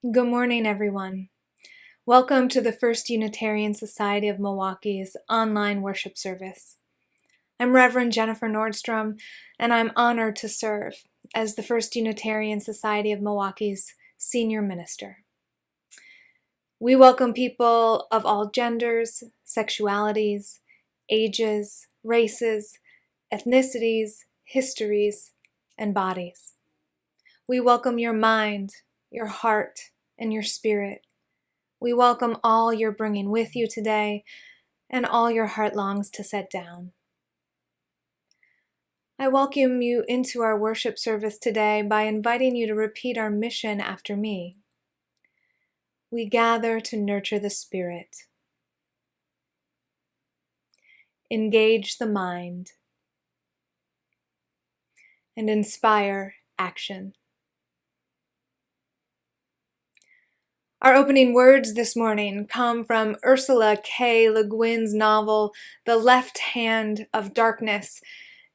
Good morning, everyone. Welcome to the First Unitarian Society of Milwaukee's online worship service. I'm Reverend Jennifer Nordstrom, and I'm honored to serve as the First Unitarian Society of Milwaukee's senior minister. We welcome people of all genders, sexualities, ages, races, ethnicities, histories, and bodies. We welcome your mind, your heart, and your spirit. We welcome all you're bringing with you today and all your heart longs to set down. I welcome you into our worship service today by inviting you to repeat our mission after me. We gather to nurture the spirit, engage the mind, and inspire action. Our opening words this morning come from Ursula K. Le Guin's novel, The Left Hand of Darkness,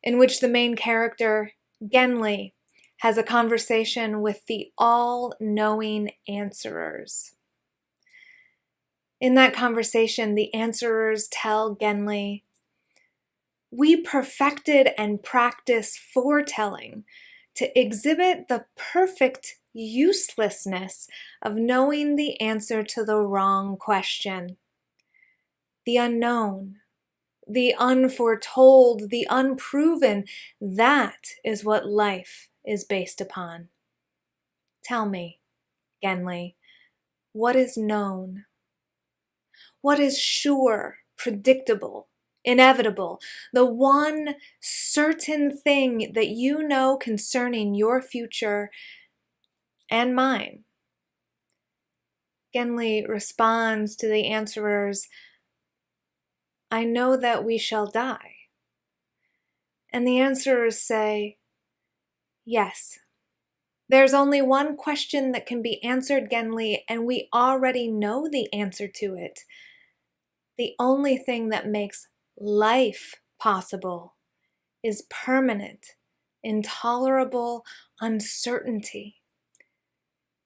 in which the main character, Genli, has a conversation with the all-knowing answerers. In that conversation, the answerers tell Genli, "We perfected and practice foretelling to exhibit the perfect uselessness of knowing the answer to the wrong question. The unknown, the unforetold, the unproven, that is what life is based upon. Tell me, Genli, what is known? What is sure, predictable, inevitable, the one certain thing that you know concerning your future and mine?" Genli responds to the answerers, "I know that we shall die." And the answerers say, "Yes. There's only one question that can be answered, Genli, and we already know the answer to it. The only thing that makes life possible is permanent, intolerable uncertainty.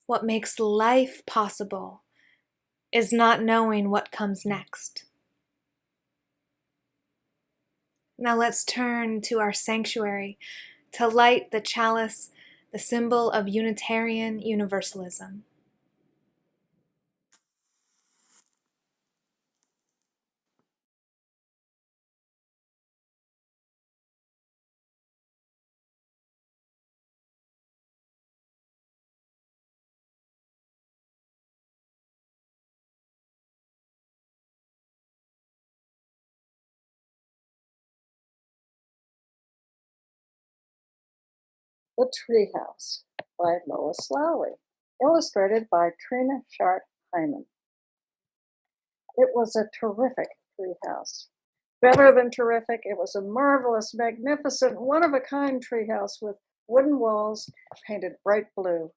What makes life possible is not knowing what comes next." Now let's turn to our sanctuary to light the chalice, the symbol of Unitarian Universalism. The Treehouse by Lois Lowry, illustrated by Trina Shart Hyman. It was a terrific treehouse. Better than terrific, it was a marvelous, magnificent, one-of-a-kind treehouse with wooden walls painted bright blue.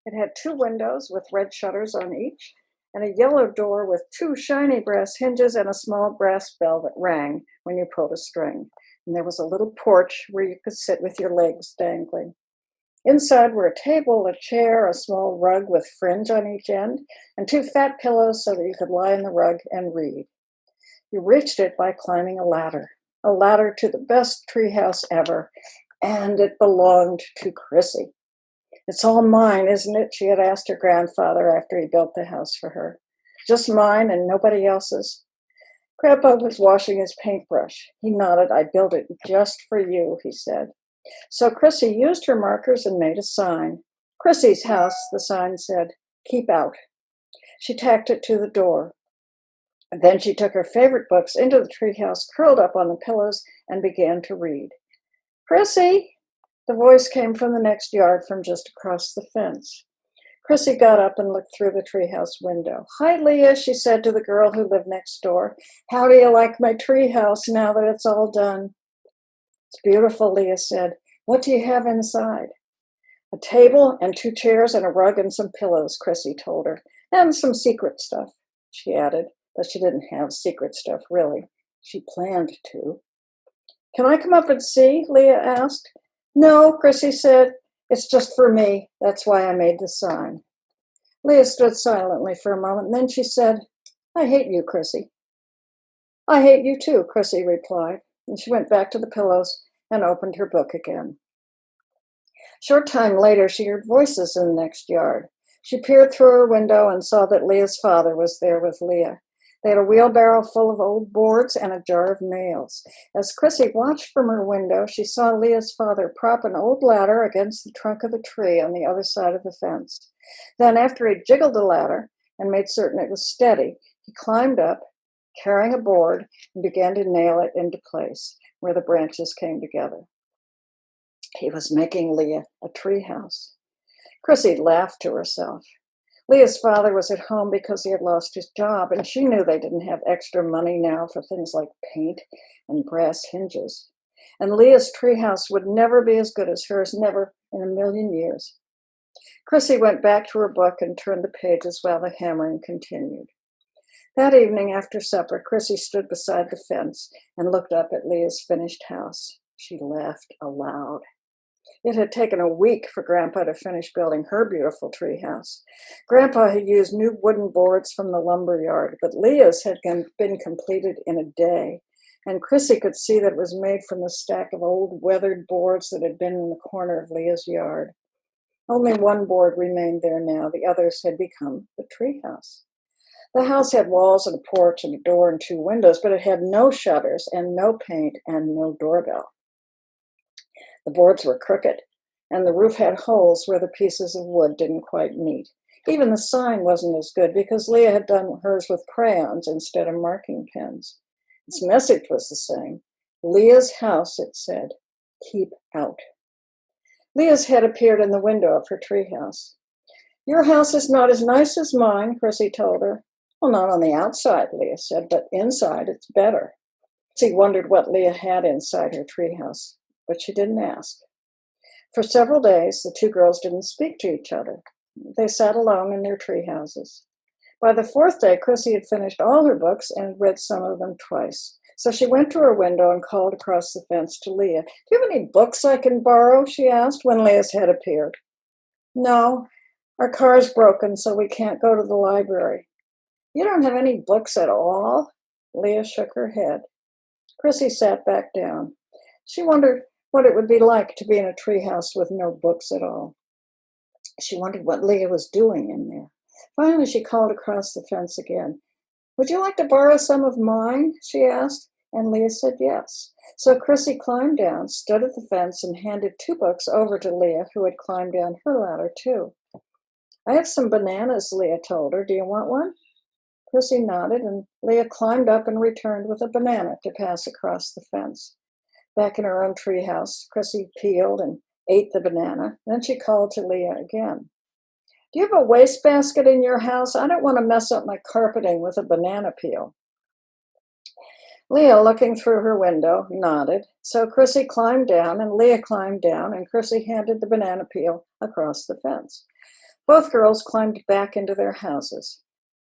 It had 2 windows with red shutters on each, and a yellow door with 2 shiny brass hinges and a small brass bell that rang when you pulled a string. And there was a little porch where you could sit with your legs dangling. Inside were a table, a chair, a small rug with fringe on each end, and 2 fat pillows so that you could lie on the rug and read. You reached it by climbing a ladder to the best treehouse ever, and it belonged to Chrissy. "It's all mine, isn't it?" she had asked her grandfather after he built the house for her. "Just mine and nobody else's?" Grandpa was washing his paintbrush. He nodded. "I built it just for you," he said. So Chrissy used her markers and made a sign. "Chrissy's house," the sign said. "Keep out." She tacked it to the door. And then she took her favorite books into the treehouse, curled up on the pillows, and began to read. "Chrissy!" The voice came from the next yard, from just across the fence. Chrissy got up and looked through the treehouse window. "Hi, Leah," she said to the girl who lived next door. "How do you like my treehouse now that it's all done?" "It's beautiful," Leah said. "What do you have inside?" "A table and 2 chairs and a rug and some pillows," Chrissy told her. "And some secret stuff," she added, but she didn't have secret stuff, really. She planned to. "Can I come up and see?" Leah asked. "No," Chrissy said. "It's just for me. That's why I made the sign." Leah stood silently for a moment, and then she said, "I hate you, Chrissy." "I hate you too," Chrissy replied, and she went back to the pillows and opened her book again. Short time later, she heard voices in the next yard. She peered through her window and saw that Leah's father was there with Leah. They had a wheelbarrow full of old boards and a jar of nails. As Chrissy watched from her window, she saw Leah's father prop an old ladder against the trunk of the tree on the other side of the fence. Then, after he jiggled the ladder and made certain it was steady, he climbed up, carrying a board, and began to nail it into place where the branches came together. He was making Leah a treehouse. Chrissy laughed to herself. Leah's father was at home because he had lost his job, and she knew they didn't have extra money now for things like paint and brass hinges. And Leah's treehouse would never be as good as hers, never in a million years. Chrissy went back to her book and turned the pages while the hammering continued. That evening after supper, Chrissy stood beside the fence and looked up at Leah's finished house. She laughed aloud. It had taken a week for Grandpa to finish building her beautiful treehouse. Grandpa had used new wooden boards from the lumber yard, but Leah's had been completed in a day, and Chrissy could see that it was made from the stack of old weathered boards that had been in the corner of Leah's yard. Only one board remained there now. The others had become the treehouse. The house had walls and a porch and a door and 2 windows, but it had no shutters and no paint and no doorbell. The boards were crooked, and the roof had holes where the pieces of wood didn't quite meet. Even the sign wasn't as good because Leah had done hers with crayons instead of marking pens. Its message was the same. Leah's house, it said, keep out. Leah's head appeared in the window of her treehouse. "Your house is not as nice as mine," Chrissy told her. "Well, not on the outside," Leah said, "but inside it's better." Chrissy wondered what Leah had inside her treehouse, but she didn't ask. For several days, the 2 girls didn't speak to each other. They sat alone in their tree houses. By the 4th day, Chrissy had finished all her books and read some of them twice. So she went to her window and called across the fence to Leah. "Do you have any books I can borrow?" she asked when Leah's head appeared. "No, our car's broken, so we can't go to the library." "You don't have any books at all?" Leah shook her head. Chrissy sat back down. She wondered what it would be like to be in a treehouse with no books at all. She wondered what Leah was doing in there. Finally, she called across the fence again. "Would you like to borrow some of mine?" she asked, and Leah said yes. So Chrissy climbed down, stood at the fence, and handed 2 books over to Leah, who had climbed down her ladder too. "I have some bananas," Leah told her. "Do you want one?" Chrissy nodded, and Leah climbed up and returned with a banana to pass across the fence. Back in her own treehouse, Chrissy peeled and ate the banana. Then she called to Leah again. "Do you have a wastebasket in your house? I don't want to mess up my carpeting with a banana peel." Leah, looking through her window, nodded. So Chrissy climbed down, and Leah climbed down, and Chrissy handed the banana peel across the fence. Both girls climbed back into their houses.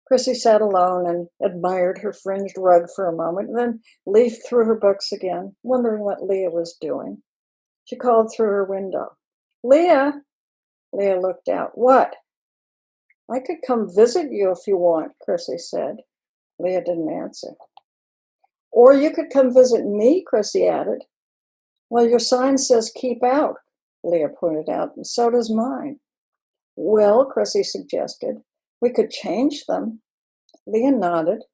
Chrissy sat alone and admired her fringed rug for a moment, and then leafed through her books again, wondering what Leah was doing. She called through her window. "Leah!" Leah looked out. "What?" "I could come visit you if you want," Chrissy said. Leah didn't answer. "Or you could come visit me," Chrissy added. "Well, your sign says keep out," Leah pointed out, "and so does mine." "Well," Chrissy suggested, "we could change them." Leah nodded,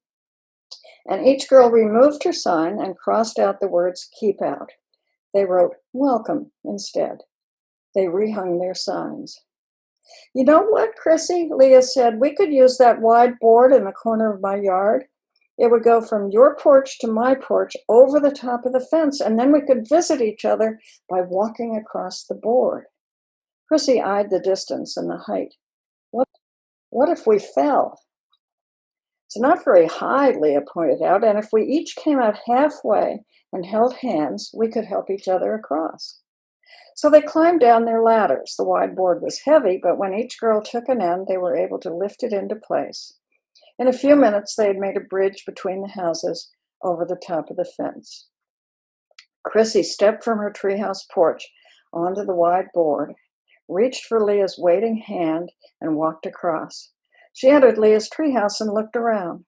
and each girl removed her sign and crossed out the words keep out. They wrote welcome instead. They rehung their signs. "You know what, Chrissy?" Leah said. "We could use that wide board in the corner of my yard. It would go from your porch to my porch over the top of the fence, and then we could visit each other by walking across the board." Chrissy eyed the distance and the height. What if we fell?" "It's not very high," Leah pointed out, "and if we each came out halfway and held hands, we could help each other across." So they climbed down their ladders. The wide board was heavy, but when each girl took an end, they were able to lift it into place. In a few minutes, they had made a bridge between the houses over the top of the fence. Chrissy stepped from her treehouse porch onto the wide board, reached for Leah's waiting hand, and walked across. She entered Leah's treehouse and looked around.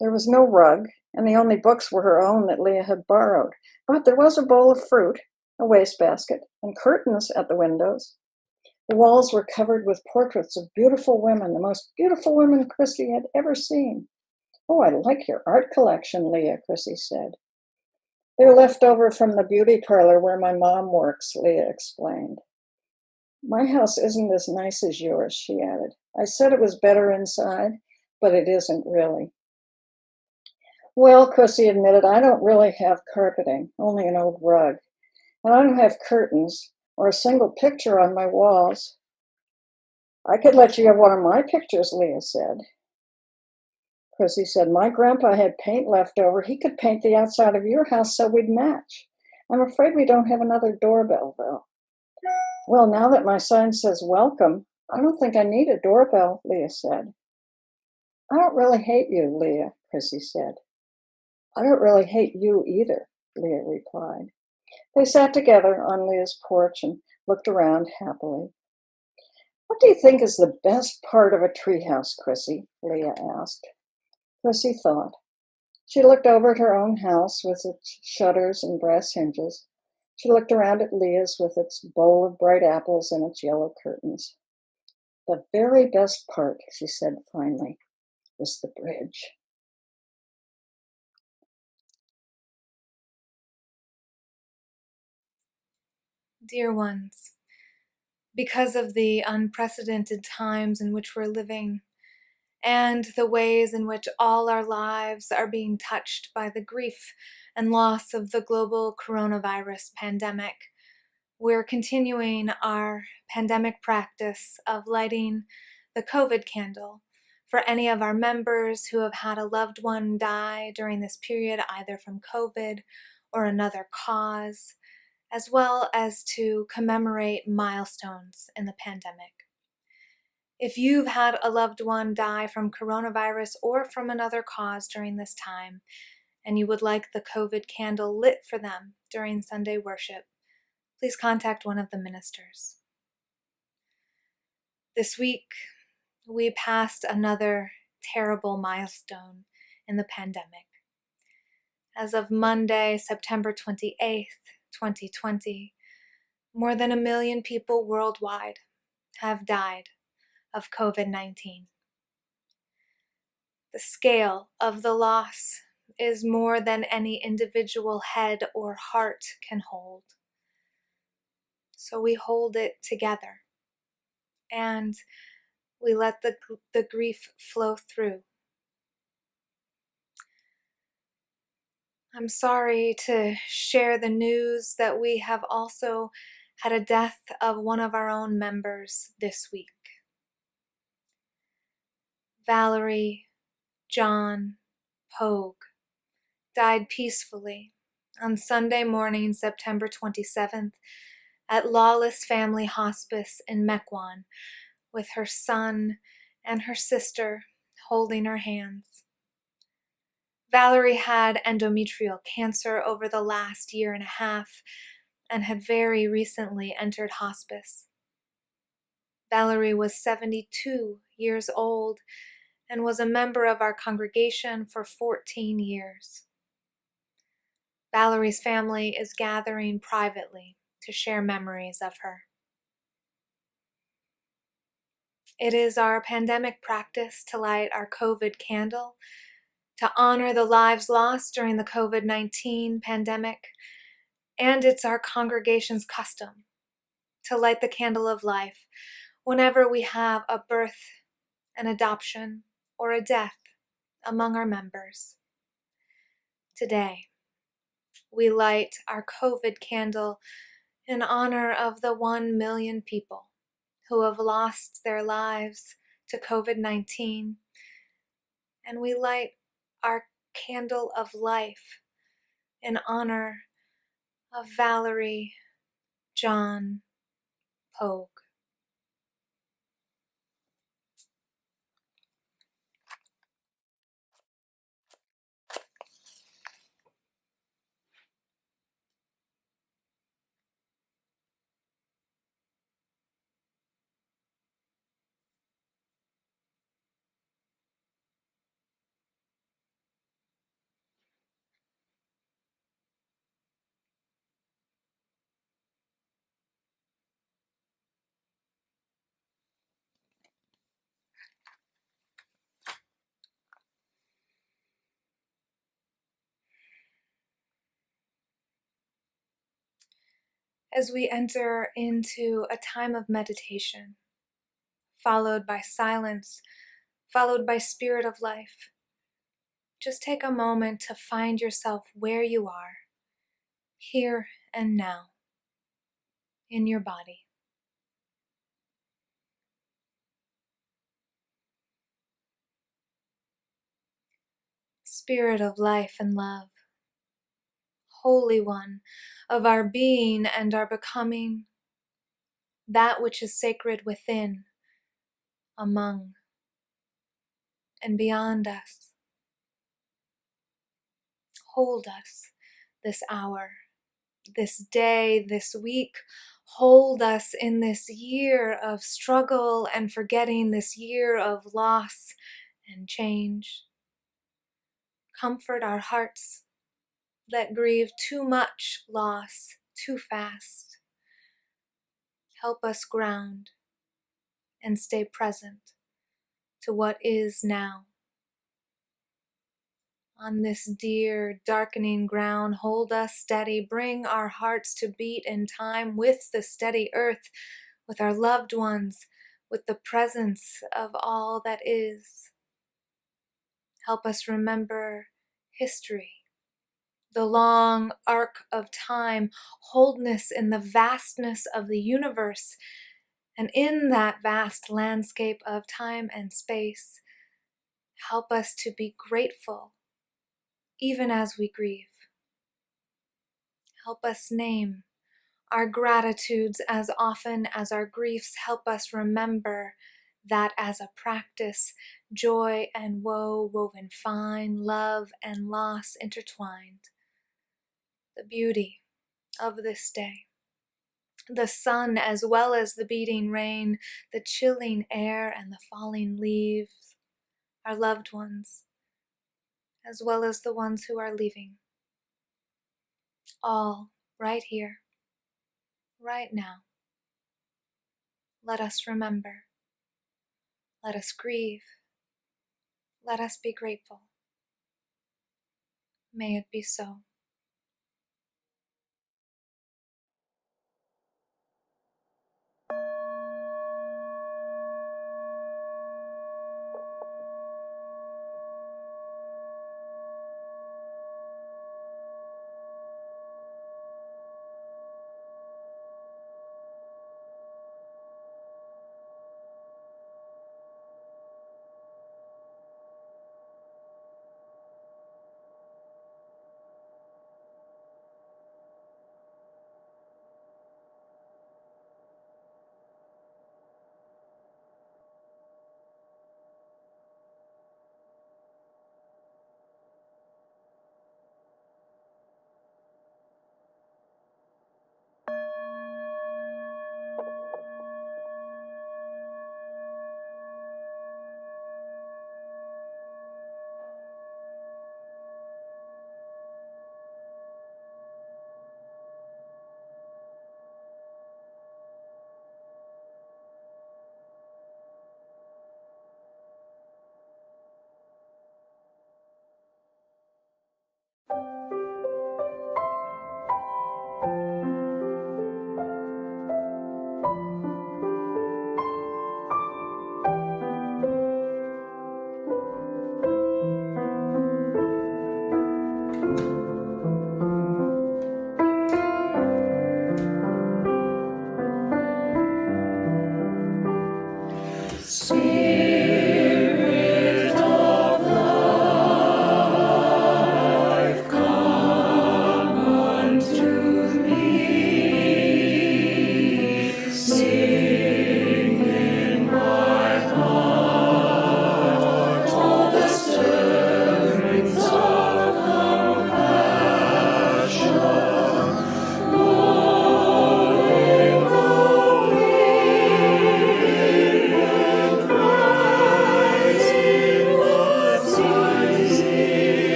There was no rug, and the only books were her own that Leah had borrowed. But there was a bowl of fruit, a wastebasket, and curtains at the windows. The walls were covered with portraits of beautiful women, the most beautiful women Chrissy had ever seen. "Oh, I like your art collection, Leah," Chrissy said. "They're left over from the beauty parlor where my mom works," Leah explained. "My house isn't as nice as yours," she added. "I said it was better inside, but it isn't really." "Well," Chrissy admitted, "I don't really have carpeting, only an old rug. And I don't have curtains or a single picture on my walls." "I could let you have one of my pictures," Leah said. Chrissy said, "My grandpa had paint left over. He could paint the outside of your house so we'd match. I'm afraid we don't have another doorbell, though." "Well, now that my sign says welcome, I don't think I need a doorbell," Leah said. "I don't really hate you, Leah," Chrissy said. "I don't really hate you either," Leah replied. They sat together on Leah's porch and looked around happily. "What do you think is the best part of a treehouse, Chrissy?" Leah asked. Chrissy thought. She looked over at her own house with its shutters and brass hinges. She looked around at Leah's with its bowl of bright apples and its yellow curtains. "The very best part," she said finally, "is the bridge." Dear ones, because of the unprecedented times in which we're living, and the ways in which all our lives are being touched by the grief and loss of the global coronavirus pandemic, we're continuing our pandemic practice of lighting the COVID candle for any of our members who have had a loved one die during this period, either from COVID or another cause, as well as to commemorate milestones in the pandemic. If you've had a loved one die from coronavirus or from another cause during this time, and you would like the COVID candle lit for them during Sunday worship, please contact one of the ministers. This week, we passed another terrible milestone in the pandemic. As of Monday, September 28th, 2020, more than 1 million people worldwide have died of COVID-19. The scale of the loss is more than any individual head or heart can hold. So we hold it together and we let the grief flow through. I'm sorry to share the news that we have also had a death of one of our own members this week. Valerie John Pogue died peacefully on Sunday morning, September 27th, at Lawless Family Hospice in Mequon, with her son and her sister holding her hands. Valerie had endometrial cancer over the last 1.5 years and had very recently entered hospice. Valerie was 72 years old and was a member of our congregation for 14 years. Valerie's family is gathering privately to share memories of her. It is our pandemic practice to light our COVID candle, to honor the lives lost during the COVID-19 pandemic, and it's our congregation's custom to light the candle of life whenever we have a birth, an adoption, or a death among our members. Today, we light our COVID candle in honor of the 1 million people who have lost their lives to COVID-19, and we light our candle of life in honor of Valerie John Pogue. as we enter into a time of meditation, followed by silence, followed by spirit of life. Just take a moment to find yourself where you are, here and now, in your body. Spirit of life and love, Holy One of our being and our becoming, that which is sacred within, among, and beyond us. Hold us this hour, this day, this week. Hold us in this year of struggle and forgetting, this year of loss and change. Comfort our hearts that grieve too much loss too fast. Help us ground and stay present to what is now. On this dear, darkening ground, hold us steady. Bring our hearts to beat in time with the steady earth, with our loved ones, with the presence of all that is. Help us remember history, the long arc of time, wholeness in the vastness of the universe, and in that vast landscape of time and space, help us to be grateful even as we grieve. Help us name our gratitudes as often as our griefs. Help us remember that as a practice, joy and woe woven fine, love and loss intertwined. The beauty of this day, the sun as well as the beating rain, the chilling air and the falling leaves, our loved ones, as well as the ones who are leaving. All right here, right now. Let us remember. Let us grieve. Let us be grateful. May it be so.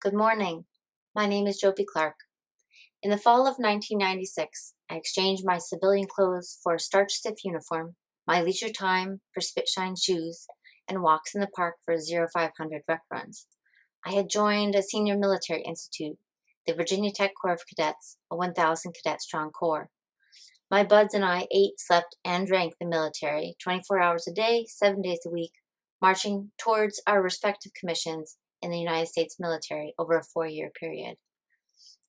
Good morning. My name is Joby Clark. In the fall of 1996, I exchanged my civilian clothes for a starch-stiff uniform, my leisure time for spit-shine shoes, and walks in the park for 0500 rec runs. I had joined a senior military institute, the Virginia Tech Corps of Cadets, a 1,000 cadet strong corps. My buds and I ate, slept, and drank the military 24 hours a day, 7 days a week, marching towards our respective commissions in the United States military over a 4-year period.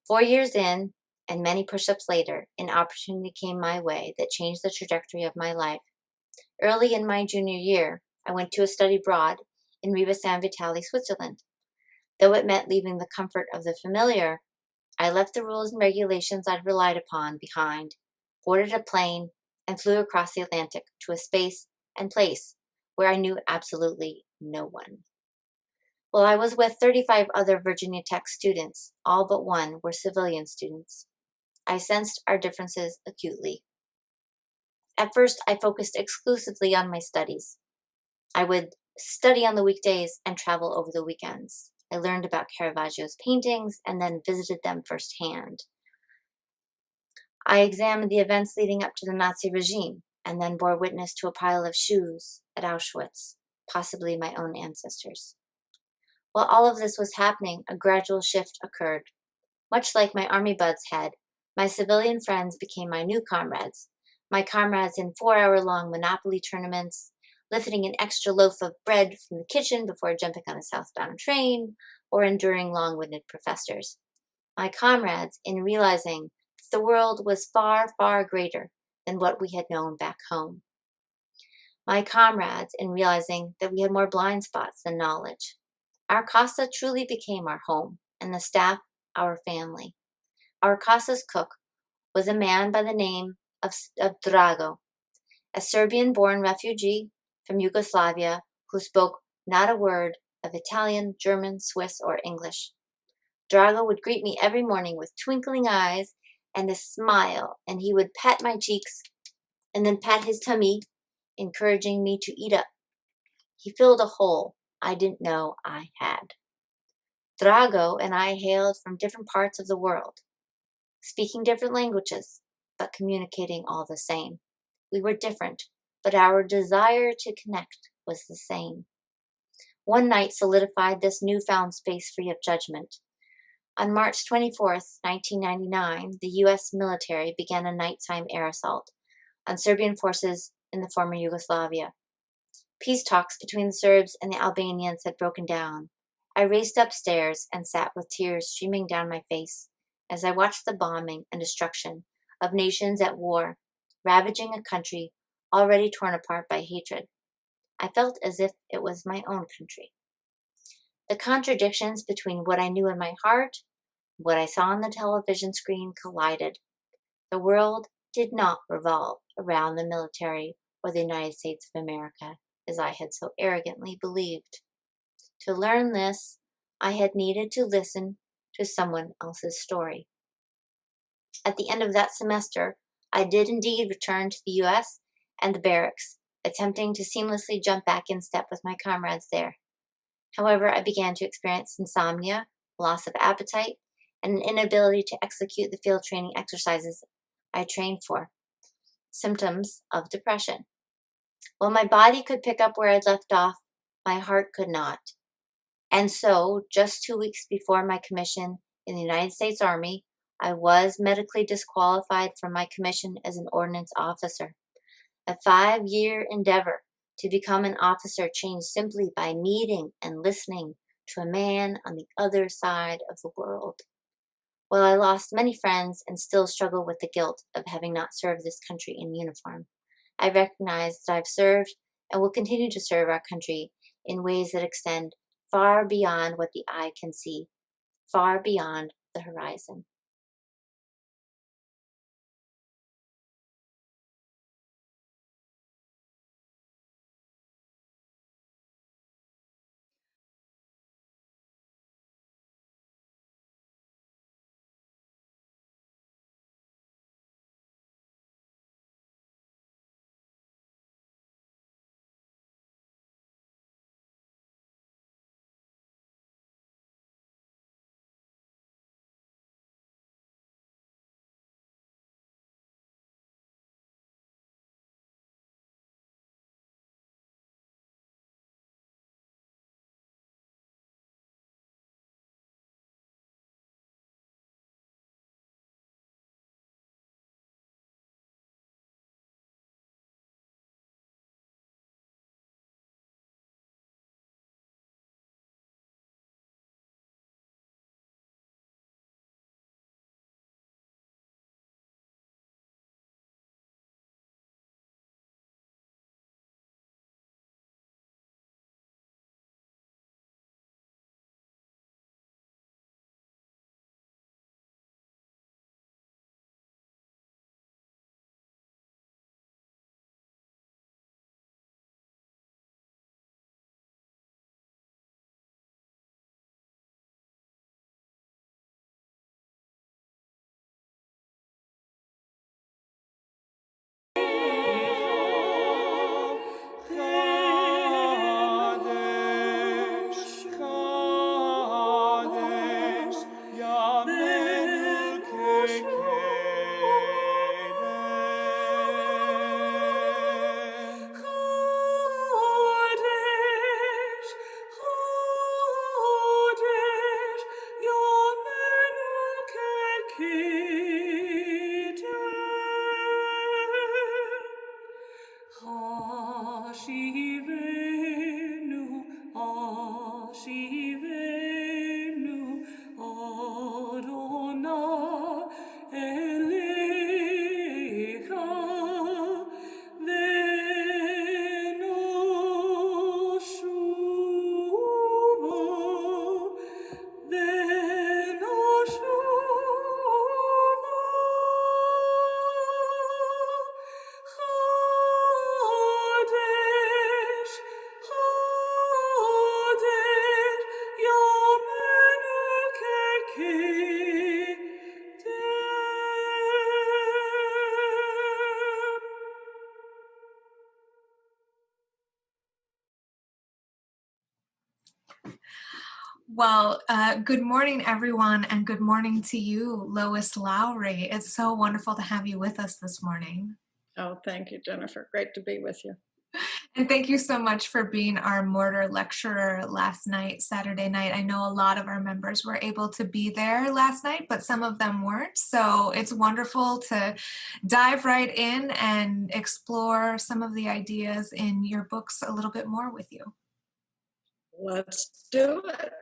4 years in, and many push-ups later, an opportunity came my way that changed the trajectory of my life. Early in my junior year, I went to a study abroad in Riva San Vitale, Switzerland. Though it meant leaving the comfort of the familiar, I left the rules and regulations I'd relied upon behind, boarded a plane, and flew across the Atlantic to a space and place where I knew absolutely no one. While I was with 35 other Virginia Tech students, all but one were civilian students. I sensed our differences acutely. At first, I focused exclusively on my studies. I would study on the weekdays and travel over the weekends. I learned about Caravaggio's paintings and then visited them firsthand. I examined the events leading up to the Nazi regime and then bore witness to a pile of shoes at Auschwitz, possibly my own ancestors. While all of this was happening, a gradual shift occurred. Much like my army buds had, my civilian friends became my new comrades. My comrades in 4-hour-long Monopoly tournaments, lifting an extra loaf of bread from the kitchen before jumping on a southbound train, or enduring long-winded professors. My comrades in realizing that the world was far, far greater than what we had known back home. My comrades in realizing that we had more blind spots than knowledge. Our casa truly became our home, and the staff our family. Our casa's cook was a man by the name of Drago, a Serbian-born refugee from Yugoslavia who spoke not a word of Italian, German, Swiss, or English. Drago would greet me every morning with twinkling eyes and a smile, and he would pat my cheeks and then pat his tummy, encouraging me to eat up. He filled a hole I didn't know I had. Drago and I hailed from different parts of the world, speaking different languages, but communicating all the same. We were different, but our desire to connect was the same. One night solidified this newfound space free of judgment. On March 24th, 1999, the U.S. military began a nighttime air assault on Serbian forces in the former Yugoslavia. Peace talks between the Serbs and the Albanians had broken down. I raced upstairs and sat with tears streaming down my face as I watched the bombing and destruction of nations at war, ravaging a country already torn apart by hatred. I felt as if it was my own country. The contradictions between what I knew in my heart and what I saw on the television screen collided. The world did not revolve around the military or the United States of America, as I had so arrogantly believed. To learn this, I had needed to listen to someone else's story. At the end of that semester, I did indeed return to the U.S. and the barracks, attempting to seamlessly jump back in step with my comrades there. However, I began to experience insomnia, loss of appetite, and an inability to execute the field training exercises I trained for. Symptoms of depression. While my body could pick up where I'd left off, my heart could not. And so, just 2 weeks before my commission in the United States Army, I was medically disqualified from my commission as an ordnance officer. A 5-year endeavor to become an officer changed simply by meeting and listening to a man on the other side of the world. While I lost many friends and still struggle with the guilt of having not served this country in uniform, I recognize that I've served and will continue to serve our country in ways that extend far beyond what the eye can see, far beyond the horizon. Well, good morning, everyone, and good morning to you, Lois Lowry. It's so wonderful to have you with us this morning. Oh, thank you, Jennifer. Great to be with you. And thank you so much for being our mortar lecturer last night, Saturday night. I know a lot of our members were able to be there last night, but some of them weren't. So it's wonderful to dive right in and explore some of the ideas in your books a little bit more with you. Let's do it.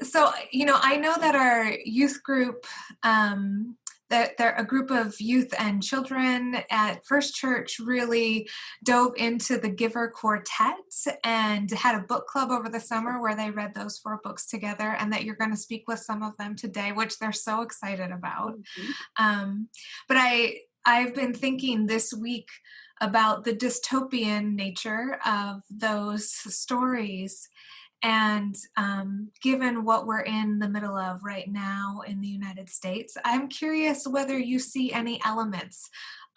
So, I know that our youth group, that they're a group of youth and children at First Church really dove into the Giver Quartet and had a book club over the summer where they read those 4 books together, and that you're going to speak with some of them today, which they're so excited about. But I've been thinking this week about the dystopian nature of those stories. And given what we're in the middle of right now in the United States, I'm curious whether you see any elements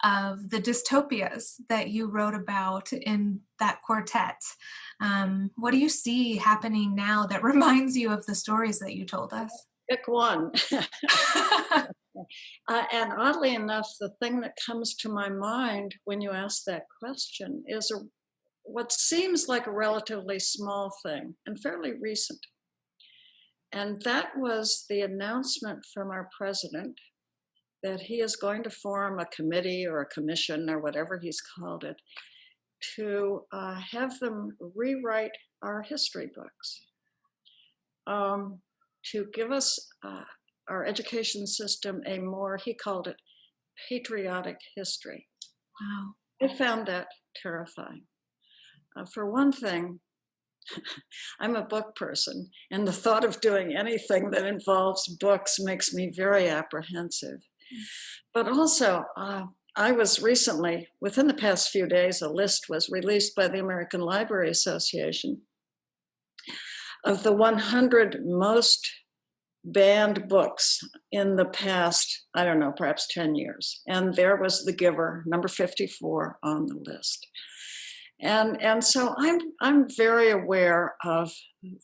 of the dystopias that you wrote about in that quartet. What do you see happening now that reminds you of the stories that you told us? Pick one. And oddly enough, the thing that comes to my mind when you ask that question is what seems like a relatively small thing and fairly recent. And that was the announcement from our president that he is going to form a committee or a commission or whatever he's called it to have them rewrite our history books, to give us our education system a more, he called it, patriotic history. Wow. I found that terrifying. For one thing, I'm a book person, and the thought of doing anything that involves books makes me very apprehensive. But also, I was recently, within the past few days, a list was released by the American Library Association of the 100 most banned books in the past, I don't know, perhaps 10 years. And there was The Giver, number 54 on the list. And so I'm very aware of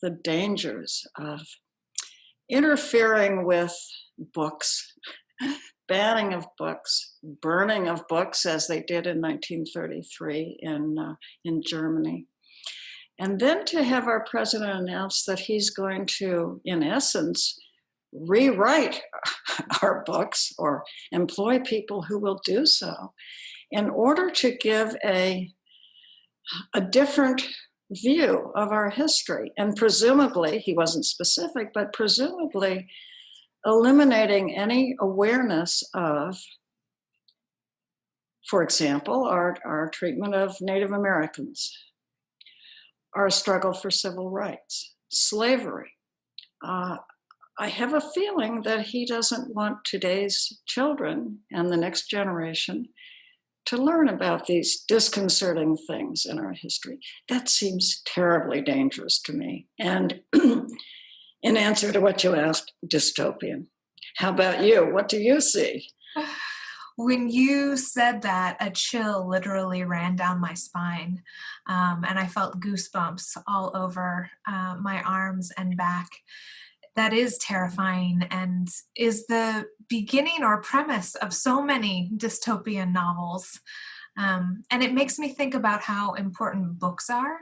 the dangers of interfering with books, banning of books, burning of books, as they did in 1933 in Germany. And then to have our president announce that he's going to, in essence, rewrite our books or employ people who will do so in order to give a different view of our history. And presumably, he wasn't specific, but presumably eliminating any awareness of, for example, our treatment of Native Americans, our struggle for civil rights, slavery. I have a feeling that he doesn't want today's children and the next generation to learn about these disconcerting things in our history. That seems terribly dangerous to me. And in answer to what you asked, dystopian. How about you? What do you see? When you said that, a chill literally ran down my spine, and I felt goosebumps all over my arms and back. That is terrifying and is the beginning or premise of so many dystopian novels. And it makes me think about how important books are.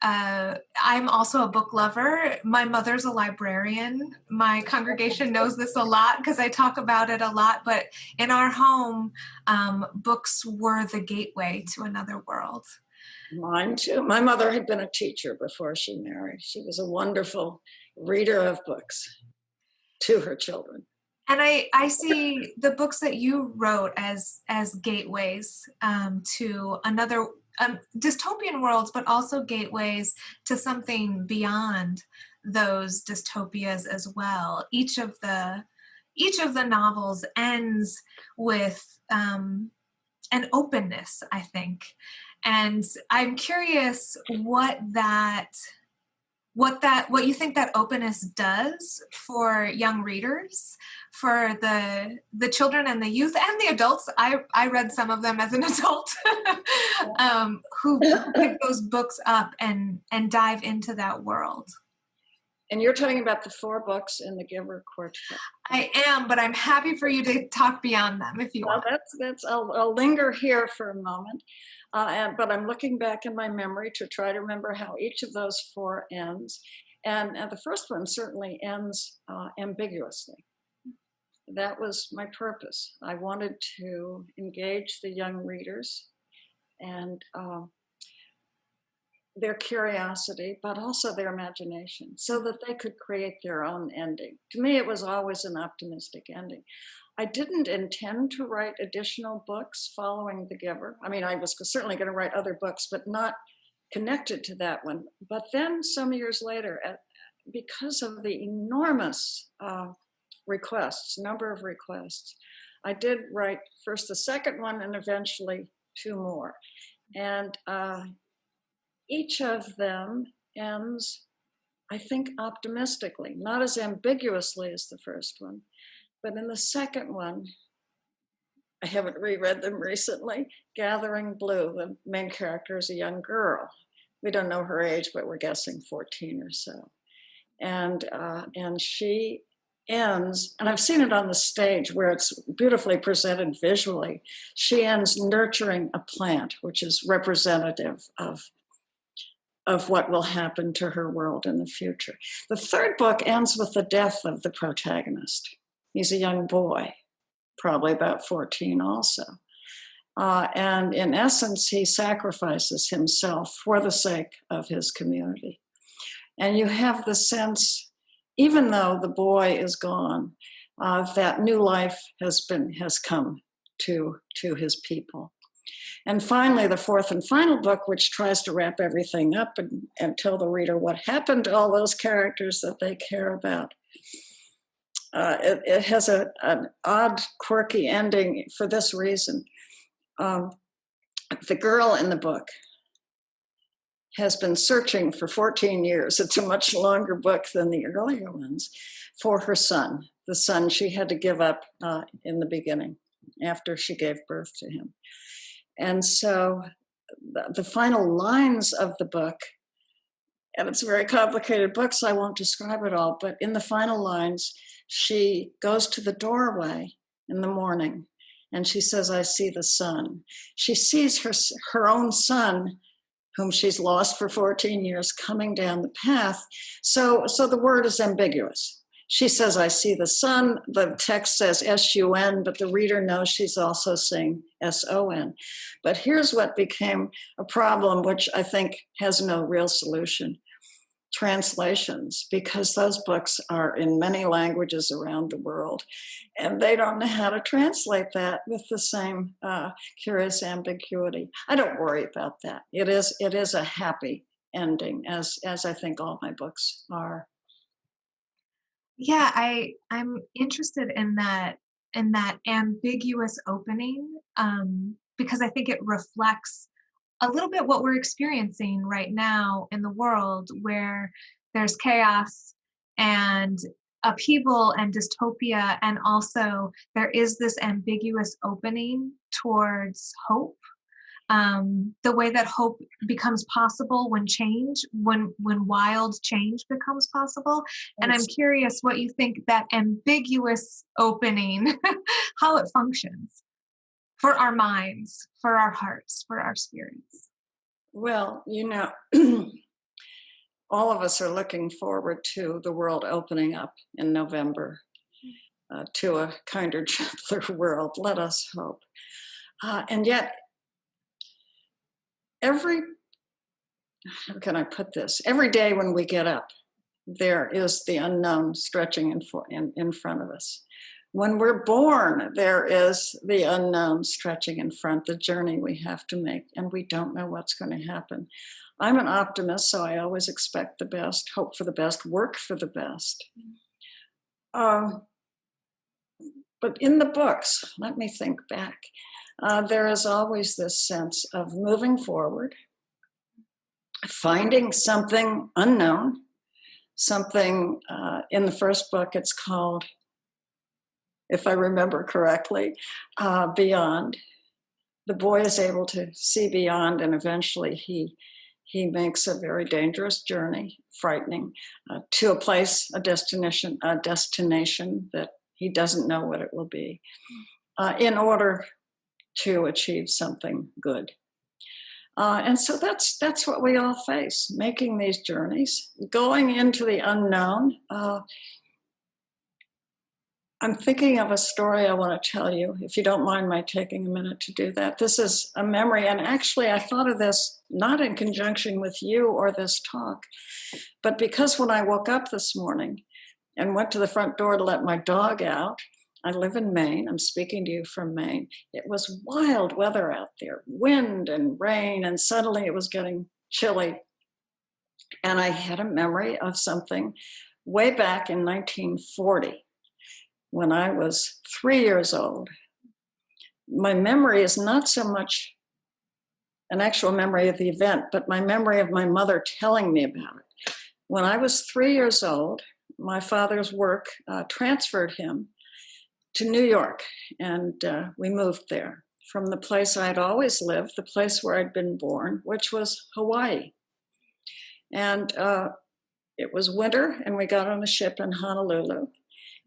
I'm also a book lover. My mother's a librarian. My congregation knows this a lot because I talk about it a lot. But in our home, books were the gateway to another world. Mine too. My mother had been a teacher before she married. She was a wonderful reader of books to her children. And I see the books that you wrote as gateways to another dystopian worlds, but also gateways to something beyond those dystopias as well. Each of the novels ends with an openness, I think. And I'm curious what that what you think that openness does for young readers, for the children and the youth and the adults. I read some of them as an adult who pick those books up and dive into that world. And you're talking about the 4 books in the Giver Quartet. I am, but I'm happy for you to talk beyond them if you want. I'll linger here for a moment. But I'm looking back in my memory to try to remember how each of those 4 ends. And the first one certainly ends ambiguously. That was my purpose. I wanted to engage the young readers and their curiosity, but also their imagination, so that they could create their own ending. To me, it was always an optimistic ending. I didn't intend to write additional books following The Giver. I mean, I was certainly going to write other books, but not connected to that one. But then some years later, because of the enormous number of requests, I did write first the second one and eventually 2 more. And each of them ends, I think, optimistically, not as ambiguously as the first one. But in the second one, I haven't reread them recently, Gathering Blue, the main character is a young girl. We don't know her age, but we're guessing 14 or so. And she ends, and I've seen it on the stage where it's beautifully presented visually, she ends nurturing a plant, which is representative of what will happen to her world in the future. The third book ends with the death of the protagonist. He's a young boy, probably about 14 also. And in essence, he sacrifices himself for the sake of his community. And you have the sense, even though the boy is gone, that new life has come to his people. And finally, the fourth and final book, which tries to wrap everything up and tell the reader what happened to all those characters that they care about. It has an odd, quirky ending for this reason. The girl in the book has been searching for 14 years. It's a much longer book than the earlier ones, for her son, the son she had to give up in the beginning after she gave birth to him. And so the final lines of the book, and it's a very complicated book, so I won't describe it all, but in the final lines, she goes to the doorway in the morning and she says, I see the sun. She sees her own son, whom she's lost for 14 years, coming down the path. So the word is ambiguous. She says, I see the sun. The text says S-U-N, but the reader knows she's also saying S-O-N. But here's what became a problem, which I think has no real solution. Translations, because those books are in many languages around the world, and they don't know how to translate that with the same curious ambiguity. I don't worry about that. It is a happy ending, as I think all my books are. Yeah, I'm interested in that ambiguous opening, because I think it reflects a little bit what we're experiencing right now in the world, where there's chaos and upheaval and dystopia, and also there is this ambiguous opening towards hope. The way that hope becomes possible when wild change becomes possible. And I'm curious what you think that ambiguous opening, how it functions for our minds, for our hearts, for our spirits. Well, all of us are looking forward to the world opening up in November, to a kinder, gentler world. Let us hope. And yet, how can I put this? Every day when we get up, there is the unknown stretching in front of us. When we're born, there is the unknown stretching in front, the journey we have to make, and we don't know what's going to happen. I'm an optimist, so I always expect the best, hope for the best, work for the best. But in the books, let me think back, there is always this sense of moving forward, finding something unknown, something in the first book. It's called, if I remember correctly, Beyond. The boy is able to see beyond, and eventually he makes a very dangerous journey, frightening, to a place, a destination that he doesn't know what it will be, in order to achieve something good. And so that's what we all face, making these journeys, going into the unknown. I'm thinking of a story I want to tell you, if you don't mind my taking a minute to do that. This is a memory, and actually I thought of this not in conjunction with you or this talk, but because when I woke up this morning and went to the front door to let my dog out, I live in Maine, I'm speaking to you from Maine, it was wild weather out there, wind and rain, and suddenly it was getting chilly. And I had a memory of something way back in 1940. When I was 3 years old. My memory is not so much an actual memory of the event, but my memory of my mother telling me about it. When I was 3 years old, my father's work transferred him to New York, and we moved there from the place I'd always lived, the place where I'd been born, which was Hawaii. And it was winter, and we got on a ship in Honolulu.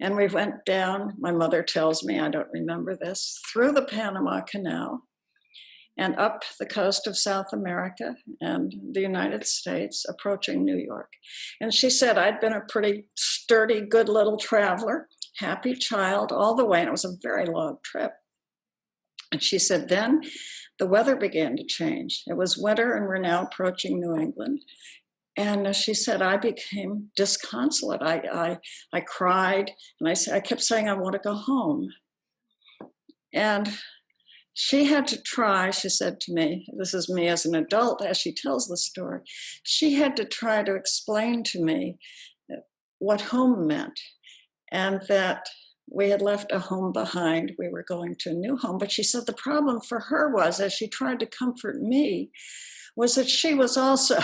And we went down, my mother tells me, I don't remember this, through the Panama Canal and up the coast of South America and the United States, approaching New York. And she said I'd been a pretty sturdy, good little traveler, happy child all the way, and it was a very long trip. And she said then the weather began to change. It was winter, and we're now approaching New England. And she said, I became disconsolate. I cried, and I kept saying, I want to go home. And she had to try, she said to me, this is me as an adult, as she tells the story, she had to try to explain to me what home meant, and that we had left a home behind. We were going to a new home. But she said the problem for her was, as she tried to comfort me, was that she was also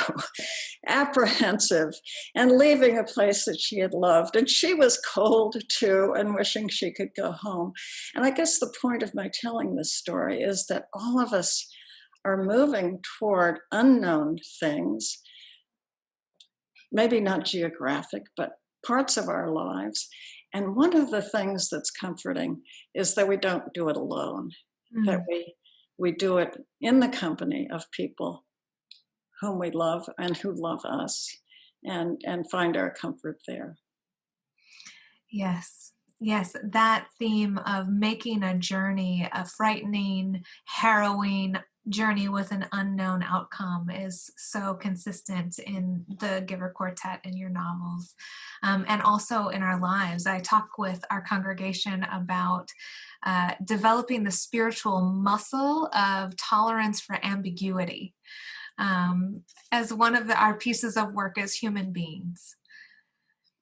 apprehensive and leaving a place that she had loved. And she was cold too, and wishing she could go home. And I guess the point of my telling this story is that all of us are moving toward unknown things, maybe not geographic, but parts of our lives. And one of the things that's comforting is that we don't do it alone, that we do it in the company of people whom we love and who love us, and find our comfort there. Yes, that theme of making a journey, a frightening, harrowing journey with an unknown outcome, is so consistent in the Giver Quartet in your novels, and also in our lives. I talk with our congregation about developing the spiritual muscle of tolerance for ambiguity, as one of our pieces of work as human beings.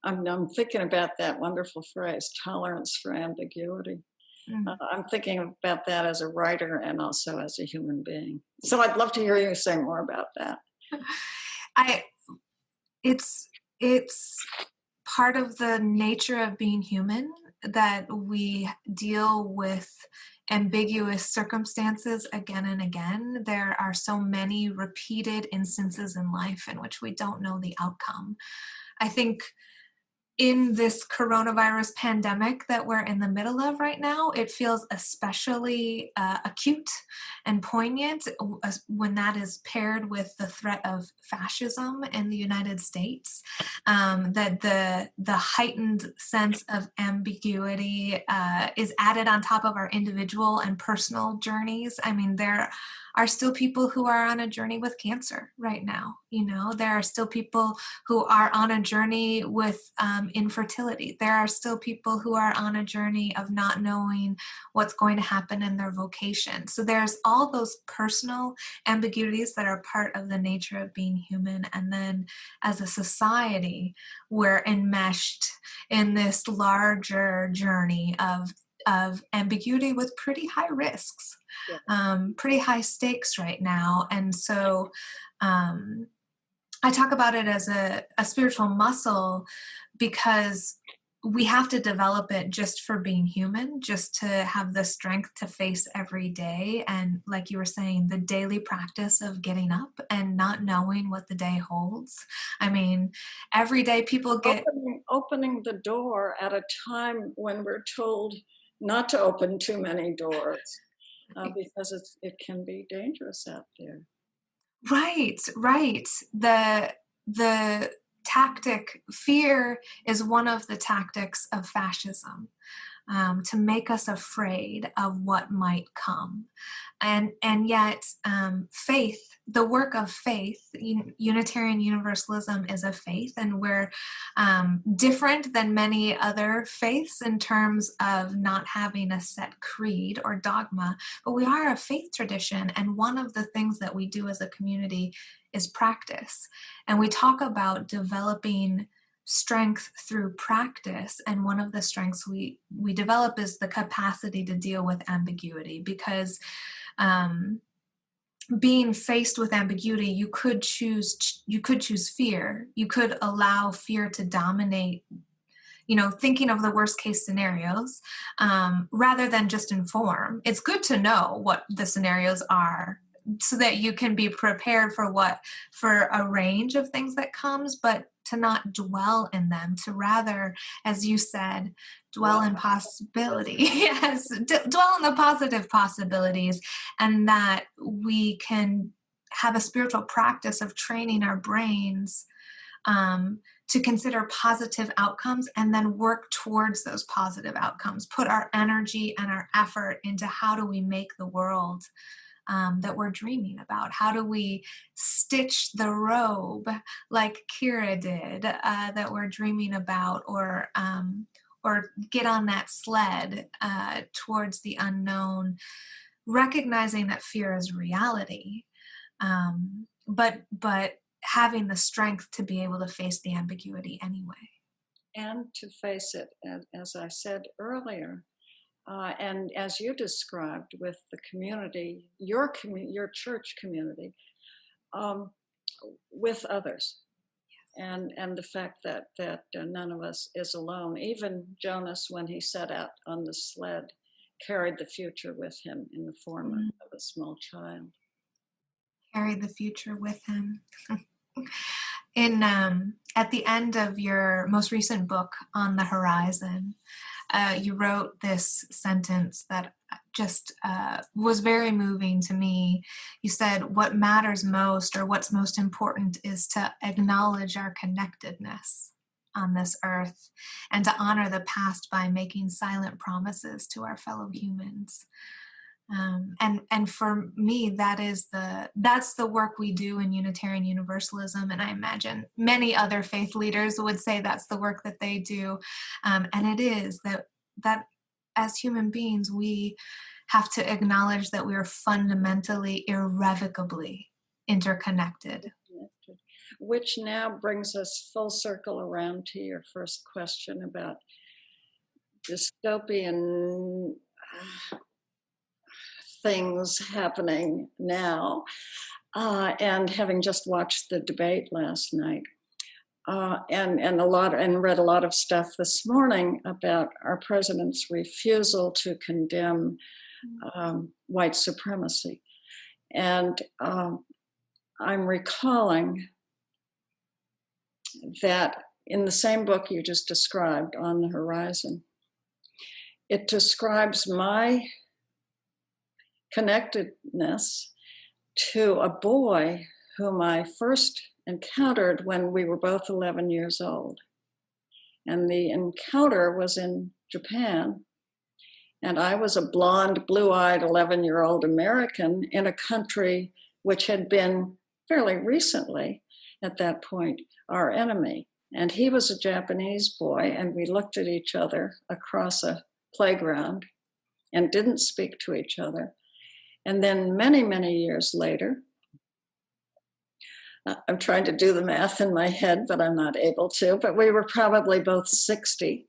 I'm thinking about that wonderful phrase, tolerance for ambiguity. I'm thinking about that as a writer and also as a human being. So I'd love to hear you say more about that. It's part of the nature of being human that we deal with ambiguous circumstances again and again. There are so many repeated instances in life in which we don't know the outcome. I think in this coronavirus pandemic that we're in the middle of right now, it feels especially acute and poignant when that is paired with the threat of fascism in the United States. That the heightened sense of ambiguity is added on top of our individual and personal journeys. I mean, there are still people who are on a journey with cancer right now. You know, there are still people who are on a journey with infertility. There are still people who are on a journey of not knowing what's going to happen in their vocation. So there's all those personal ambiguities that are part of the nature of being human. And then as a society, we're enmeshed in this larger journey of ambiguity with pretty high risks, pretty high stakes right now. And so I I talk about it as a spiritual muscle because we have to develop it just for being human, just to have the strength to face every day. And like you were saying, the daily practice of getting up and not knowing what the day holds. I mean, every day people get opening the door at a time when we're told not to open too many doors, because it can be dangerous out there. right, right. The tactic, fear is one of the tactics of fascism. To make us afraid of what might come. And yet faith, the work of faith, Unitarian Universalism is a faith, and we're different than many other faiths in terms of not having a set creed or dogma, but we are a faith tradition, and one of the things that we do as a community is practice. And we talk about developing strength through practice, and one of the strengths we develop is the capacity to deal with ambiguity, because being faced with ambiguity, you could choose fear. You could allow fear to dominate, thinking of the worst case scenarios, rather than just inform. It's good to know what the scenarios are so that you can be prepared for a range of things that comes, but to not dwell in them, to rather, as you said, dwell in possibility. Yes, dwell in the positive possibilities, and that we can have a spiritual practice of training our brains to consider positive outcomes and then work towards those positive outcomes, put our energy and our effort into how do we make the world that we're dreaming about? How do we stitch the robe like Kira did that we're dreaming about, or get on that sled towards the unknown, recognizing that fear is reality, but having the strength to be able to face the ambiguity anyway. And to face it, as I said earlier, and as you described with the community, your church community, with others, and the fact that none of us is alone. Even Jonas, when he set out on the sled, carried the future with him in the form of a small child. Carried the future with him. At the end of your most recent book, On the Horizon, you wrote this sentence that just was very moving to me. You said, what matters most, or what's most important, is to acknowledge our connectedness on this earth and to honor the past by making silent promises to our fellow humans. And for me, that's the work we do in Unitarian Universalism, and I imagine many other faith leaders would say that's the work that they do. And it is that as human beings, we have to acknowledge that we are fundamentally, irrevocably interconnected. Which now brings us full circle around to your first question about dystopian things happening now, and having just watched the debate last night, and read a lot of stuff this morning about our president's refusal to condemn white supremacy, and I'm recalling that in the same book you just described, On the Horizon, it describes my connectedness to a boy whom I first encountered when we were both 11 years old. And the encounter was in Japan. And I was a blonde, blue-eyed 11-year-old American in a country which had been fairly recently, at that point, our enemy. And he was a Japanese boy, and we looked at each other across a playground and didn't speak to each other. And then many, many years later, I'm trying to do the math in my head, but I'm not able to, but we were probably both 60.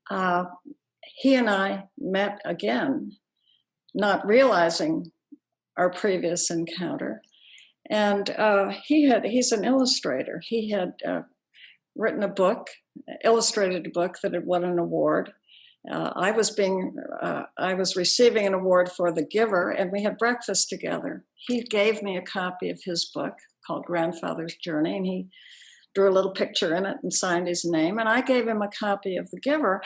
He and I met again, not realizing our previous encounter. And he's an illustrator. He had written a book, illustrated a book that had won an award. I was receiving an award for The Giver, and we had breakfast together. He gave me a copy of his book called Grandfather's Journey, and he drew a little picture in it and signed his name. And I gave him a copy of The Giver,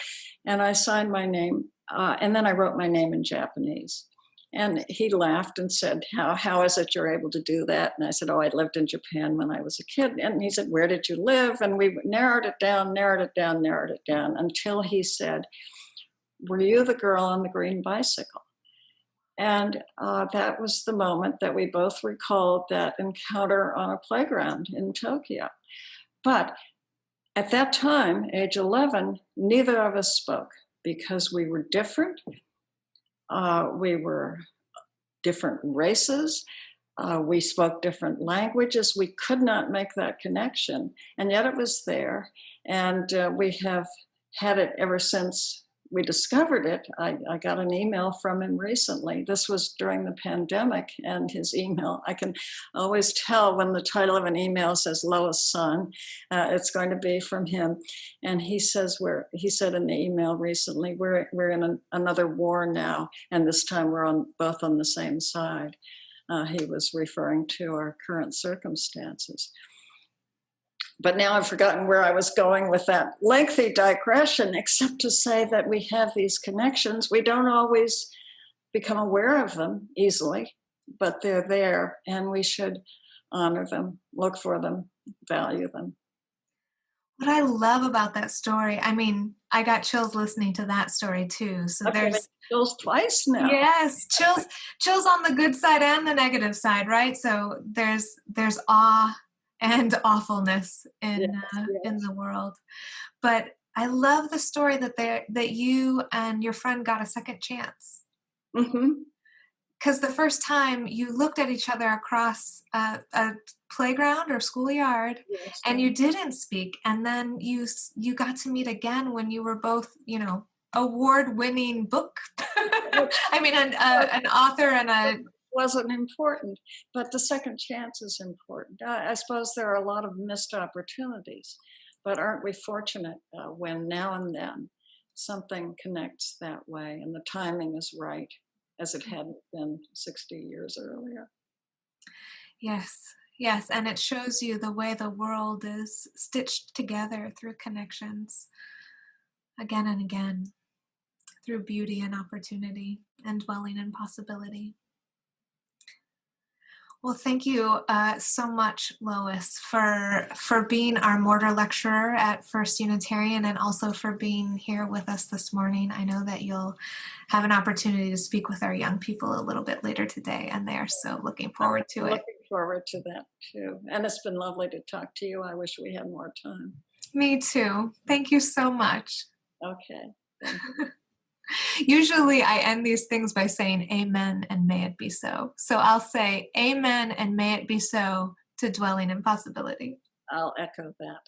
and I signed my name, and then I wrote my name in Japanese. And he laughed and said, how is it you're able to do that? And I said, oh, I lived in Japan when I was a kid. And he said, where did you live? And we narrowed it down until he said, were you the girl on the green bicycle? And that was the moment that we both recalled that encounter on a playground in Tokyo. But at that time, age 11, neither of us spoke because we were different. We were different races. We spoke different languages. We could not make that connection. And yet it was there. And we have had it ever since we discovered it. I got an email from him recently. This was during the pandemic, and his email, I can always tell when the title of an email says Lois Son, it's going to be from him. And he said in the email recently, we're in another war now, and this time we're both on the same side. He was referring to our current circumstances. But now I've forgotten where I was going with that lengthy digression, except to say that we have these connections. We don't always become aware of them easily, but they're there, and we should honor them, look for them, value them. What I love about that story, I mean, I got chills listening to that story too. So there's chills twice now. Yes, chills on the good side and the negative side, right? So there's awe and awfulness in the world. But I love the story that you and your friend got a second chance. Mm-hmm. Because the first time you looked at each other across a playground or schoolyard, and you didn't speak, and then you got to meet again when you were both, award-winning book. I mean, an author and a wasn't important, but the second chance is important. I suppose there are a lot of missed opportunities, but aren't we fortunate when now and then something connects that way and the timing is right, as it hadn't been 60 years earlier. Yes, and it shows you the way the world is stitched together through connections again and again, through beauty and opportunity and dwelling in possibility. Well, thank you so much, Lois, for being our mortar lecturer at First Unitarian, and also for being here with us this morning. I know that you'll have an opportunity to speak with our young people a little bit later today, and they're so looking forward to it. Looking forward to that, too. And it's been lovely to talk to you. I wish we had more time. Me too. Thank you so much. Okay. Thank you. Usually I end these things by saying amen and may it be so. So I'll say amen and may it be so to dwelling in possibility. I'll echo that.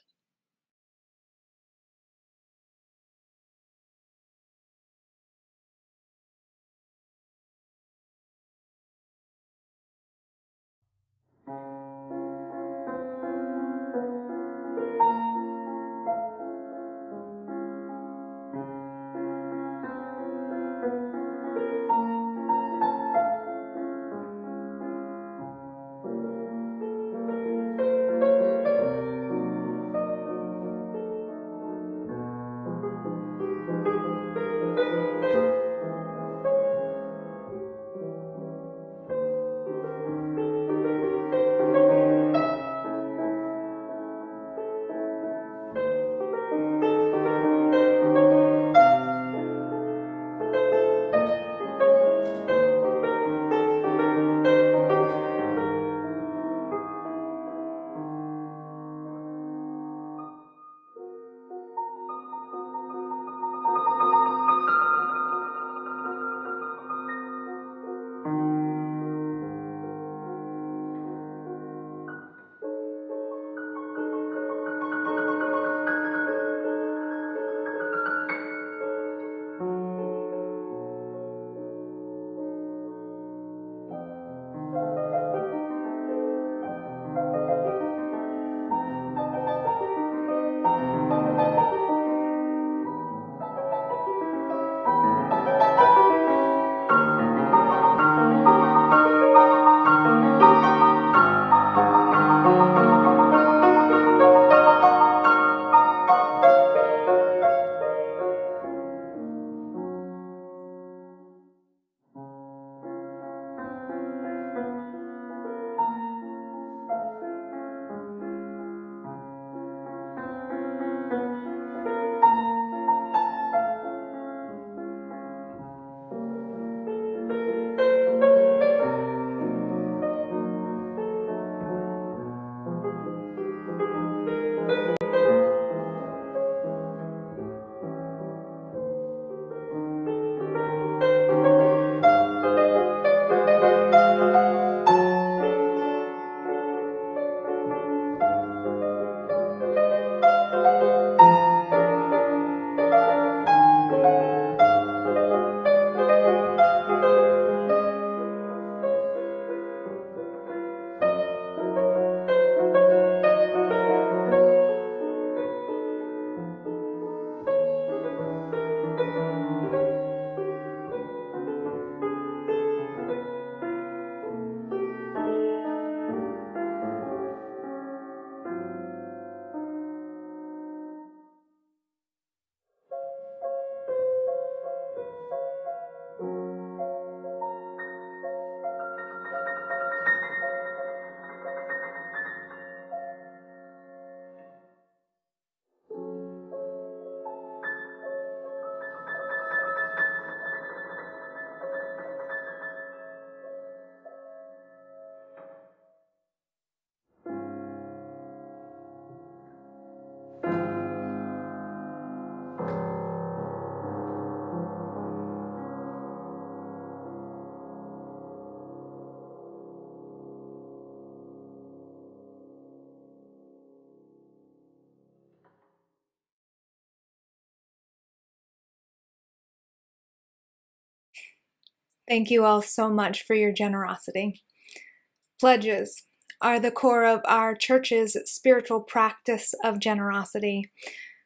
Thank you all so much for your generosity. Pledges are the core of our church's spiritual practice of generosity.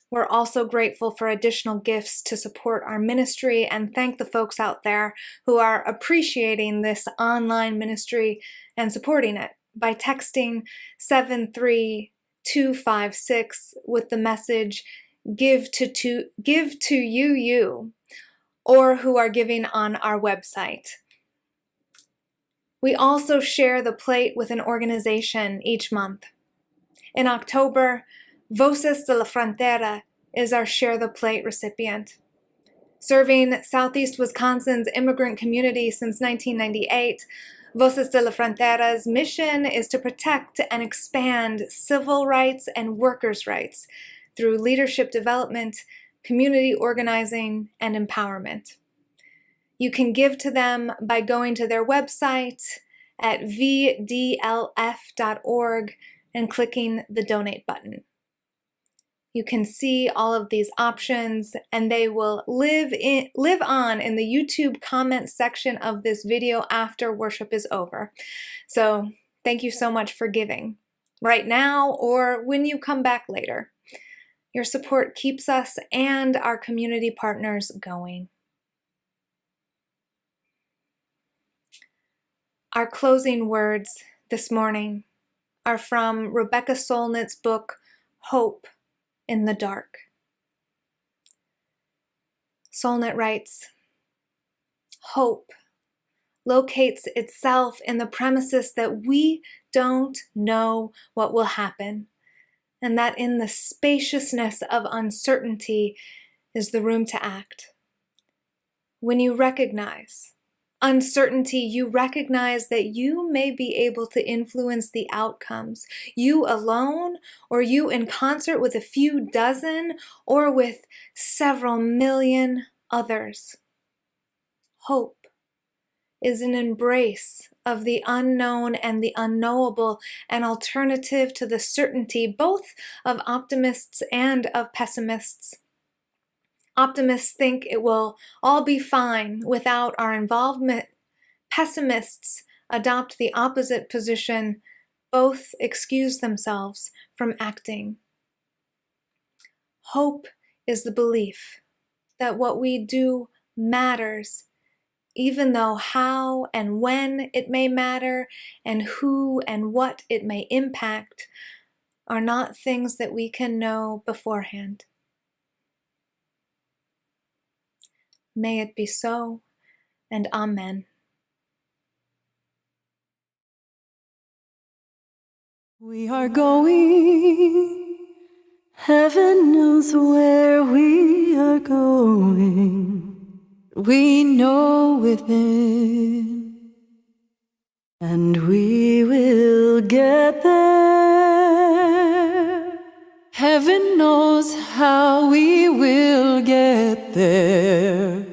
We're also grateful for additional gifts to support our ministry and thank the folks out there who are appreciating this online ministry and supporting it by texting 73256 with the message give to you, or who are giving on our website. We also share the plate with an organization each month. In October, Voces de la Frontera is our Share the Plate recipient. Serving Southeast Wisconsin's immigrant community since 1998, Voces de la Frontera's mission is to protect and expand civil rights and workers' rights through leadership development, community organizing, and empowerment. You can give to them by going to their website at vdlf.org and clicking the donate button. You can see all of these options and they will live on in the YouTube comment section of this video after worship is over. So thank you so much for giving right now or when you come back later. Your support keeps us and our community partners going. Our closing words this morning are from Rebecca Solnit's book, Hope in the Dark. Solnit writes, hope locates itself in the premises that we don't know what will happen, and that in the spaciousness of uncertainty is the room to act. When you recognize uncertainty, you recognize that you may be able to influence the outcomes, you alone, or you in concert with a few dozen, or with several million others. Hope is an embrace of the unknown and the unknowable, an alternative to the certainty both of optimists and of pessimists. Optimists think it will all be fine without our involvement. Pessimists adopt the opposite position. Both excuse themselves from acting. Hope is the belief that what we do matters, even though how and when it may matter and who and what it may impact are not things that we can know beforehand. May it be so, and amen. We are going, heaven knows where we are going. We know within, and we will get there. Heaven knows how we will get there,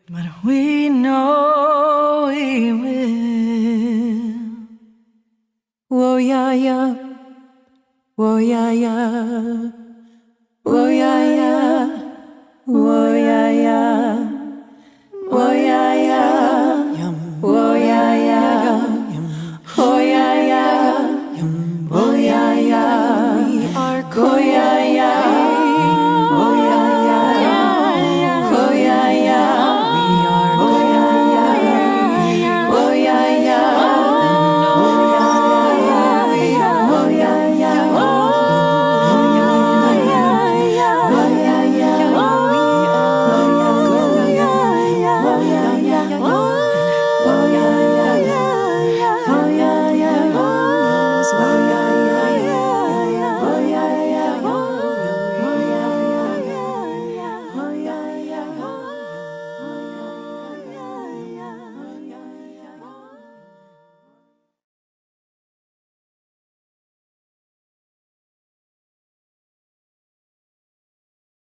but we know we will. Whoa, yeah, yeah. Whoa, yeah, yeah. Whoa, yeah, yeah. Whoa, yeah, yeah.